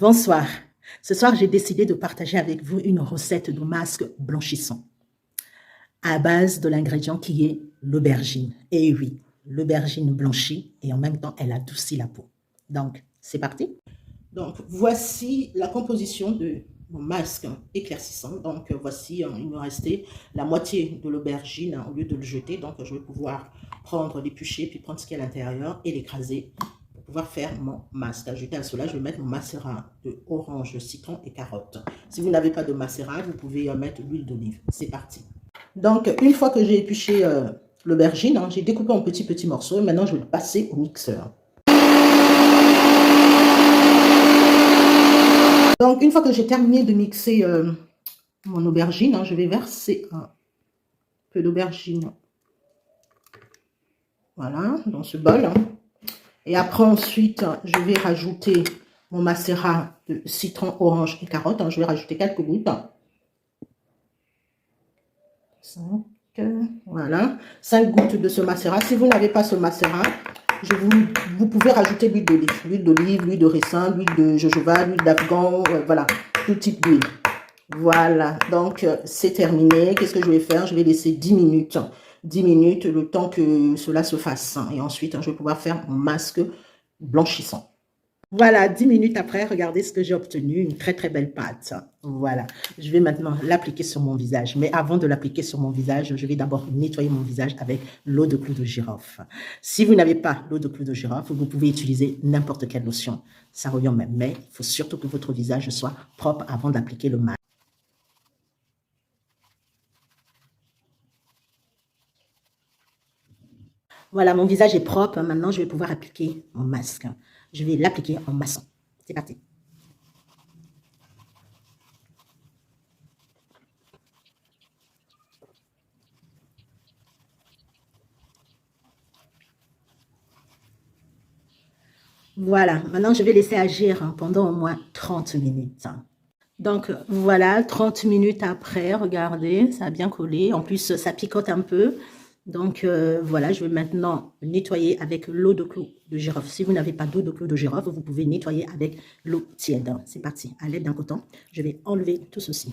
Bonsoir. Ce soir, j'ai décidé de partager avec vous une recette de masque blanchissant à base de l'ingrédient qui est l'aubergine. Et oui, l'aubergine blanchit et en même temps, elle adoucit la peau. Donc, c'est parti. Donc, voici la composition de mon masque éclaircissant. Donc, voici, il me restait la moitié de l'aubergine au lieu de le jeter. Donc, je vais pouvoir prendre, l'éplucher, puis prendre ce qui est à l'intérieur et l'écraser pour pouvoir faire mon masque. Ajouter à cela, je vais mettre mon macérat de orange, citron et carotte. Si vous n'avez pas de macérat, vous pouvez mettre l'huile d'olive. C'est parti. Donc, une fois que j'ai épluché l'aubergine, j'ai découpé en petits morceaux. Et maintenant, je vais le passer au mixeur. Donc, une fois que j'ai terminé de mixer mon aubergine, je vais verser un peu d'aubergine, voilà, dans ce bol. Et après, ensuite, je vais rajouter mon macérat de citron, orange et carotte. Je vais rajouter quelques gouttes. 5, voilà, 5 gouttes de ce macérat. Si vous n'avez pas ce macérat, vous pouvez rajouter l'huile d'olive, l'huile de ricin, l'huile de jojoba, l'huile d'afghan, voilà, tout type d'huile. Voilà, donc c'est terminé. Qu'est-ce que je vais faire? Je vais laisser 10 minutes. 10 minutes, le temps que cela se fasse. Et ensuite, je vais pouvoir faire mon masque blanchissant. Voilà, 10 minutes après, regardez ce que j'ai obtenu, une très belle pâte. Voilà, je vais maintenant l'appliquer sur mon visage. Mais avant de l'appliquer sur mon visage, je vais d'abord nettoyer mon visage avec l'eau de clou de girofle. Si vous n'avez pas l'eau de clou de girofle, vous pouvez utiliser n'importe quelle lotion. Ça revient au même, mais il faut surtout que votre visage soit propre avant d'appliquer le masque. Voilà, mon visage est propre. Maintenant, je vais pouvoir appliquer mon masque. Je vais l'appliquer en massant. C'est parti. Voilà, maintenant je vais laisser agir pendant au moins 30 minutes. Donc voilà, 30 minutes après, regardez, ça a bien collé. En plus, ça picote un peu. Donc voilà, je vais maintenant nettoyer avec l'eau de clou de girofle. Si vous n'avez pas d'eau de clou de girofle, vous pouvez nettoyer avec l'eau tiède. C'est parti. À l'aide d'un coton, je vais enlever tout ceci.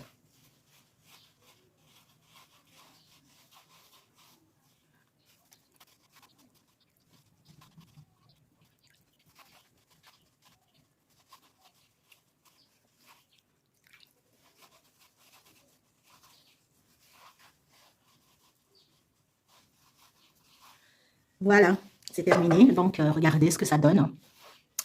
Voilà, c'est terminé. Donc, regardez ce que ça donne.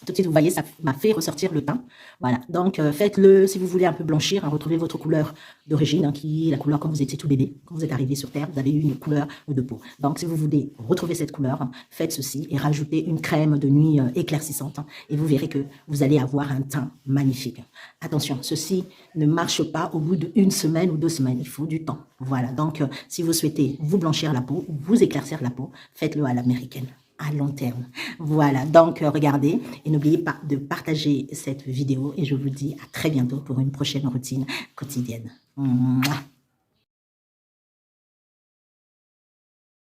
Tout de suite, vous voyez, ça m'a fait ressortir le teint. Voilà, donc faites-le si vous voulez un peu blanchir, retrouvez votre couleur d'origine, qui est la couleur quand vous étiez tout bébé. Quand vous êtes arrivé sur Terre, vous avez eu une couleur de peau. Donc, si vous voulez retrouver cette couleur, faites ceci et rajoutez une crème de nuit éclaircissante. Et vous verrez que vous allez avoir un teint magnifique. Attention, ceci ne marche pas au bout d'1 semaine ou 2 semaines. Il faut du temps. Voilà, donc si vous souhaitez vous blanchir la peau ou vous éclaircir la peau, faites-le à l'américaine. À long terme. Voilà, donc regardez et n'oubliez pas de partager cette vidéo et je vous dis à très bientôt pour une prochaine routine quotidienne. Mouah.